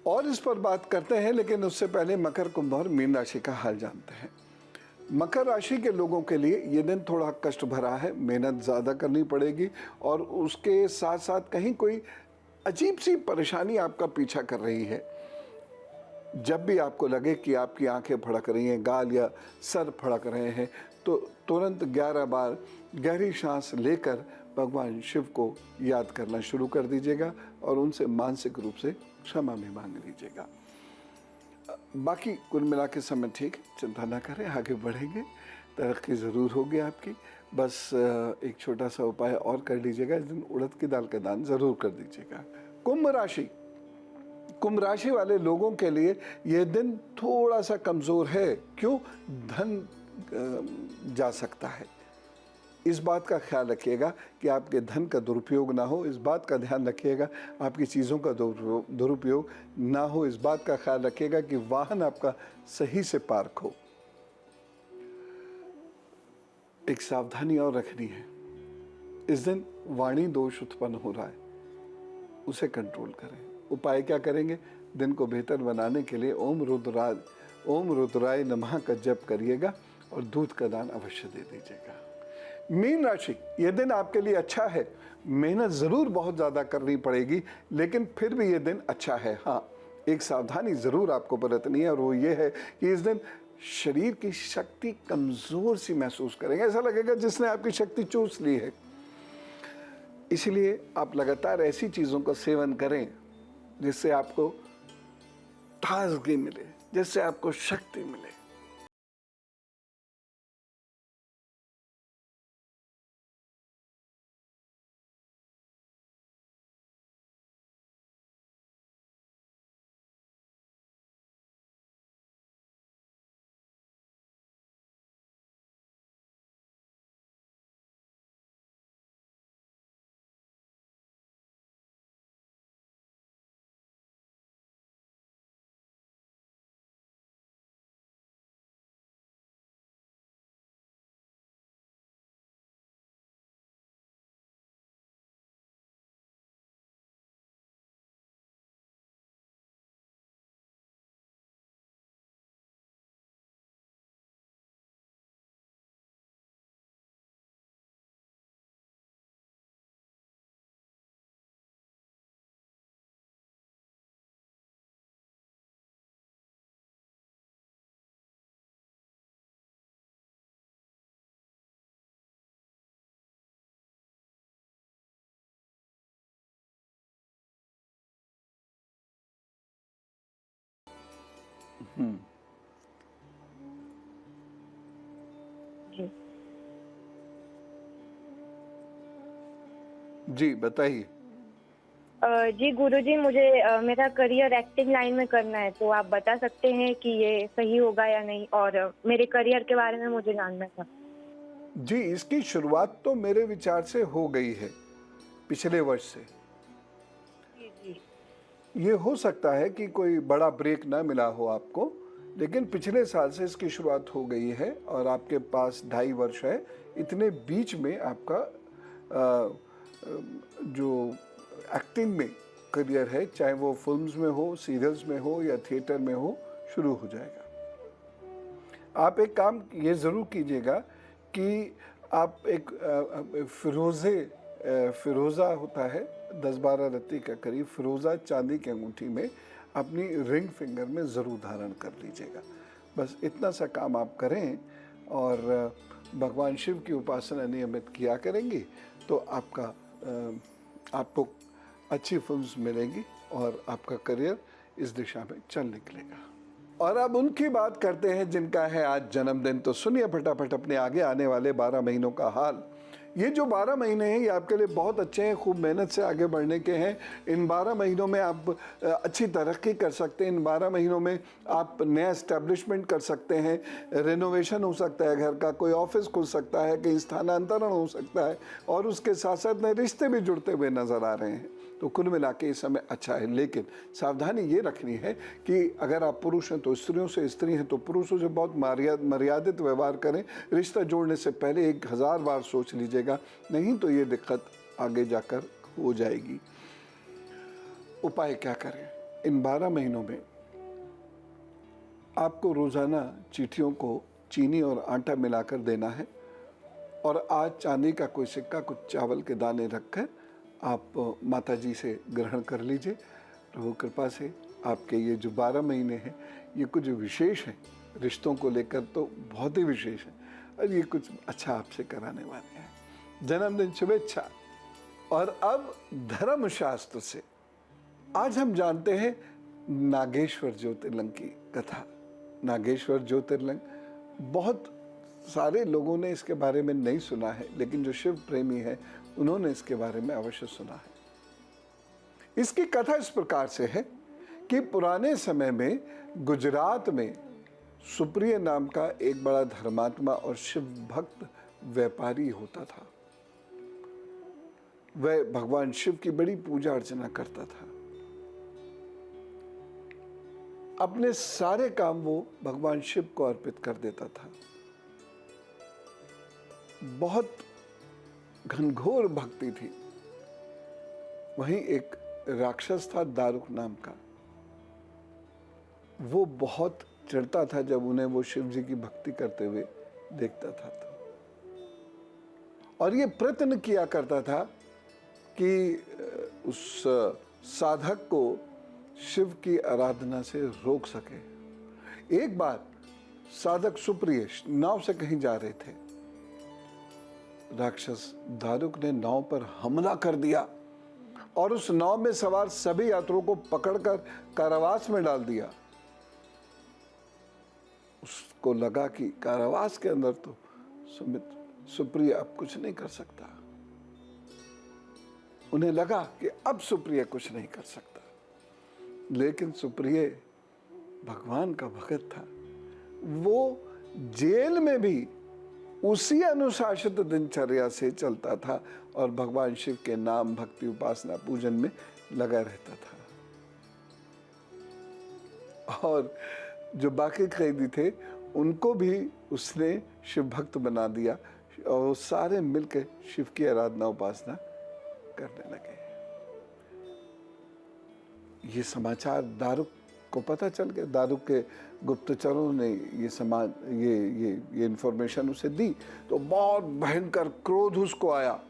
और इस पर बात करते हैं, लेकिन उससे पहले मकर, कुंभ और मीन राशि का हाल जानते हैं। मकर राशि के लोगों के लिए ये दिन थोड़ा कष्ट भरा है, मेहनत ज़्यादा करनी पड़ेगी और उसके साथ साथ कहीं कोई अजीब सी परेशानी आपका पीछा कर रही है। जब भी आपको लगे कि आपकी आंखें फड़क रही हैं, गाल या सर फड़क रहे हैं, तो तुरंत 11 बार गहरी सांस लेकर भगवान शिव को याद करना शुरू कर दीजिएगा और उनसे मानसिक रूप से क्षमा भी मांग लीजिएगा। बाकी कुल मिला के समय ठीक है, चिंता ना करें, आगे बढ़ेंगे, तरक्की ज़रूर होगी आपकी। बस एक छोटा सा उपाय और कर लीजिएगा, इस दिन उड़द की दाल का दान ज़रूर कर दीजिएगा। कुंभ राशि वाले लोगों के लिए यह दिन थोड़ा सा कमज़ोर है। क्यों? धन जा सकता है। इस बात का ख्याल रखिएगा कि आपके धन का दुरुपयोग ना हो, इस बात का ध्यान रखिएगा आपकी चीज़ों का दुरुपयोग ना हो, इस बात का ख्याल रखिएगा कि वाहन आपका सही से पार्क हो। एक सावधानी और रखनी है, इस दिन वाणी दोष उत्पन्न हो रहा है, उसे कंट्रोल करें। उपाय क्या करेंगे? दिन को बेहतर बनाने के लिए ओम रुद्राय नमः का जप करिएगा और दूध का दान अवश्य दे दीजिएगा। मीन राशि, यह दिन आपके लिए अच्छा है। मेहनत ज़रूर बहुत ज़्यादा करनी पड़ेगी, लेकिन फिर भी यह दिन अच्छा है। हाँ, एक सावधानी ज़रूर आपको बरतनी है और वो ये है कि इस दिन शरीर की शक्ति कमज़ोर सी महसूस करेंगे, ऐसा लगेगा जिसने आपकी शक्ति चूस ली है। इसलिए आप लगातार ऐसी चीज़ों का सेवन करें जिससे आपको ताजगी मिले, जिससे आपको शक्ति मिले। जी बताइए। जी गुरुजी, मुझे मेरा करियर एक्टिंग लाइन में करना है, तो आप बता सकते हैं कि ये सही होगा या नहीं, और मेरे करियर के बारे में मुझे जानना था। जी, इसकी शुरुआत तो मेरे विचार से हो गई है पिछले वर्ष से। जी जी। ये हो सकता है कि कोई बड़ा ब्रेक ना मिला हो आपको, लेकिन पिछले साल से इसकी शुरुआत हो गई है और आपके पास 2.5 वर्ष है। इतने बीच में आपका जो एक्टिंग में करियर है, चाहे वो फिल्म्स में हो, सीरियल्स में हो या थिएटर में हो, शुरू हो जाएगा। आप एक काम ये ज़रूर कीजिएगा कि आप एक फिरोज़ा होता है 10-12 रत्ती का करीब, फिरोज़ा चांदी की अंगूठी में अपनी रिंग फिंगर में ज़रूर धारण कर लीजिएगा। बस इतना सा काम आप करें और भगवान शिव की उपासना नियमित किया करेंगी तो आपको अच्छी फिल्म्स मिलेंगी और आपका करियर इस दिशा में चल निकलेगा। और अब उनकी बात करते हैं जिनका है आज जन्मदिन। तो सुनिए फटाफट अपने आगे आने वाले 12 महीनों का हाल। ये जो 12 महीने हैं ये आपके लिए बहुत अच्छे हैं, खूब मेहनत से आगे बढ़ने के हैं। इन 12 महीनों में आप अच्छी तरक्की कर सकते हैं। इन 12 महीनों में आप नया एस्टेब्लिशमेंट कर सकते हैं, रेनोवेशन हो सकता है घर का, कोई ऑफिस खुल सकता है, कहीं स्थानांतरण हो सकता है और उसके साथ साथ नए रिश्ते भी जुड़ते हुए नज़र आ रहे हैं। तो कुल मिला के इस समय अच्छा है, लेकिन सावधानी ये रखनी है कि अगर आप पुरुष हैं तो स्त्रियों से, स्त्री हैं तो पुरुषों से बहुत मर्यादित व्यवहार करें। रिश्ता जोड़ने से पहले 1000 बार सोच लीजिएगा, नहीं तो ये दिक्कत आगे जाकर हो जाएगी। उपाय क्या करें? इन 12 महीनों में आपको रोज़ाना चींटियों को चीनी और आटा मिलाकर देना है और आज चांदी का कोई सिक्का, कुछ चावल के दाने रखकर आप माता जी से ग्रहण कर लीजिए। प्रभु कृपा से आपके ये जो 12 महीने हैं ये कुछ विशेष हैं, रिश्तों को लेकर तो बहुत ही विशेष है और ये कुछ अच्छा आपसे कराने वाले हैं। जन्मदिन शुभेच्छा। और अब धर्मशास्त्र से आज हम जानते हैं नागेश्वर ज्योतिर्लिंग की कथा। नागेश्वर ज्योतिर्लिंग बहुत सारे लोगों ने इसके बारे में नहीं सुना है, लेकिन जो शिव प्रेमी है उन्होंने इसके बारे में अवश्य सुना है। इसकी कथा इस प्रकार से है कि पुराने समय में गुजरात में सुप्रिय नाम का एक बड़ा धर्मात्मा और शिव भक्त व्यापारी होता था। वह भगवान शिव की बड़ी पूजा अर्चना करता था। अपने सारे काम वो भगवान शिव को अर्पित कर देता था। बहुत घनघोर भक्ति थी। वहीं एक राक्षस था दारुक नाम का। वो बहुत चिढ़ता था जब उन्हें वो शिव जी की भक्ति करते हुए देखता था और ये प्रयत्न किया करता था कि उस साधक को शिव की आराधना से रोक सके। एक बार साधक सुप्रिय नाव से कहीं जा रहे थे। राक्षस दारुक ने नाव पर हमला कर दिया और उस नाव में सवार सभी यात्रियों को पकड़कर कारावास में डाल दिया। उसको लगा कि कारावास के अंदर तो सुप्रिय अब कुछ नहीं कर सकता। उन्हें लगा कि अब सुप्रिय कुछ नहीं कर सकता, लेकिन सुप्रिय भगवान का भक्त था। वो जेल में भी उसी अनुशासित दिनचर्या से चलता था और भगवान शिव के नाम, भक्ति, उपासना, पूजन में लगा रहता था। और जो बाकी कैदी थे उनको भी उसने शिव भक्त बना दिया और वो सारे मिलकर शिव की आराधना उपासना करने लगे। ये समाचार दारुक को पता चल गया। दारुक के गुप्तचरों ने ये इंफॉर्मेशन उसे दी तो बहुत भयंकर क्रोध उसको आया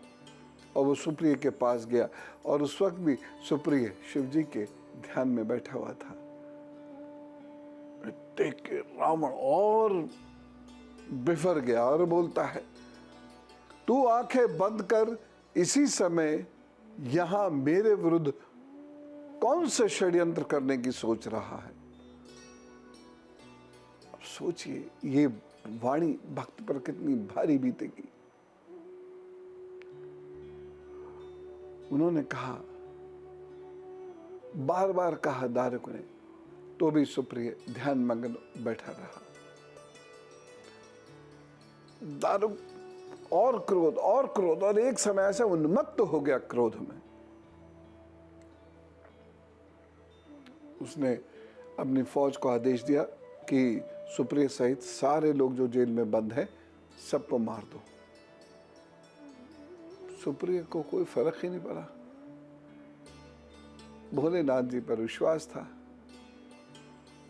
और वो सुप्रिय के पास गया और उस वक्त भी सुप्रिय शिव जी के ध्यान में बैठा हुआ था। देख के रावण और बिफर गया और बोलता है, तू आंखें बंद कर, इसी समय यहां मेरे विरुद्ध कौन से षड्यंत्र करने की सोच रहा है। अब सोचिए ये वाणी भक्त पर कितनी भारी बीतेगी। उन्होंने कहा, बार बार कहा दारुक ने, तो भी सुप्रिय ध्यान मग्न बैठा रहा। दारुक और क्रोध और एक समय ऐसा उन्मत्त हो गया क्रोध में। उसने अपनी फौज को आदेश दिया कि सुप्रिय सहित सारे लोग जो जेल में बंद हैं सबको मार दो। सुप्रिय को कोई फर्क ही नहीं पड़ा। भोलेनाथ जी पर विश्वास था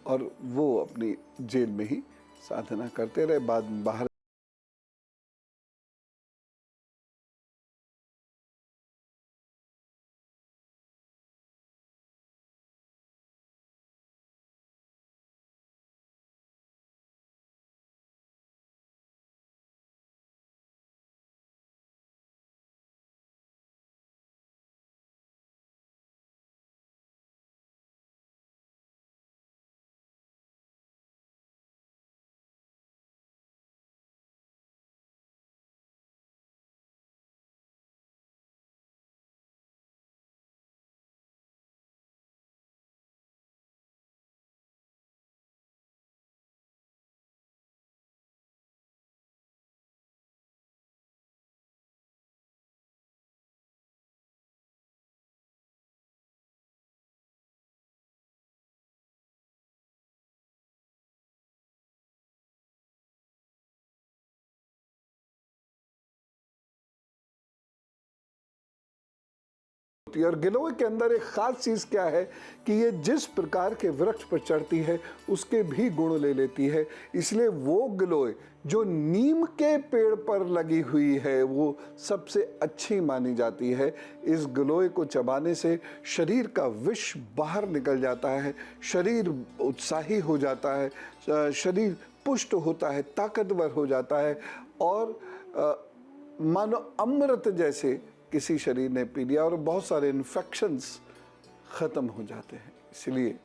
और वो अपनी जेल में ही साधना करते रहे। बाद में बाहर और गिलोय के अंदर एक खास चीज क्या है कि ये जिस प्रकार के वृक्ष पर चढ़ती है उसके भी गुण ले लेती है। इसलिए वो गिलोय जो नीम के पेड़ पर लगी हुई है वो सबसे अच्छी मानी जाती है। इस गिलोय को चबाने से शरीर का विष बाहर निकल जाता है, शरीर उत्साही हो जाता है, शरीर पुष्ट होता है, ताकतवर हो जाता है और मानो अमृत जैसे किसी शरीर ने पी लिया और बहुत सारे इन्फेक्शंस खत्म हो जाते हैं। इसलिए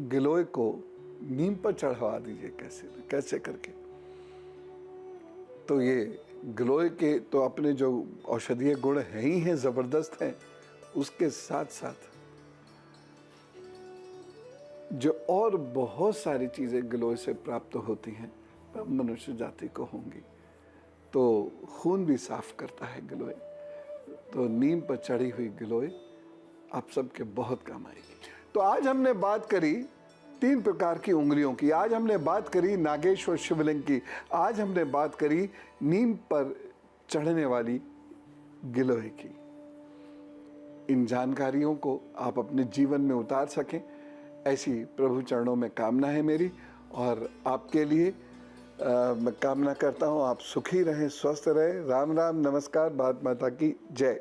गिलोय को नीम पर चढ़वा दीजिए कैसे कैसे करके। तो ये गिलोय के तो अपने जो औषधीय गुण हैं ही हैं, जबरदस्त हैं, उसके साथ साथ जो और बहुत सारी चीजें गिलोय से प्राप्त होती हैं मनुष्य जाति को होंगी। तो खून भी साफ करता है गिलोय। तो नीम पर चढ़ी हुई गिलोय आप सबके बहुत काम आएगी। तो आज हमने बात करी 3 प्रकार की उंगलियों की, आज हमने बात करी नागेश्वर शिवलिंग की, आज हमने बात करी नीम पर चढ़ने वाली गिलोय की। इन जानकारियों को आप अपने जीवन में उतार सकें ऐसी प्रभु चरणों में कामना है मेरी। और आपके लिए मैं कामना करता हूँ आप सुखी रहें, स्वस्थ रहें। राम राम, नमस्कार, भारत माता की जय।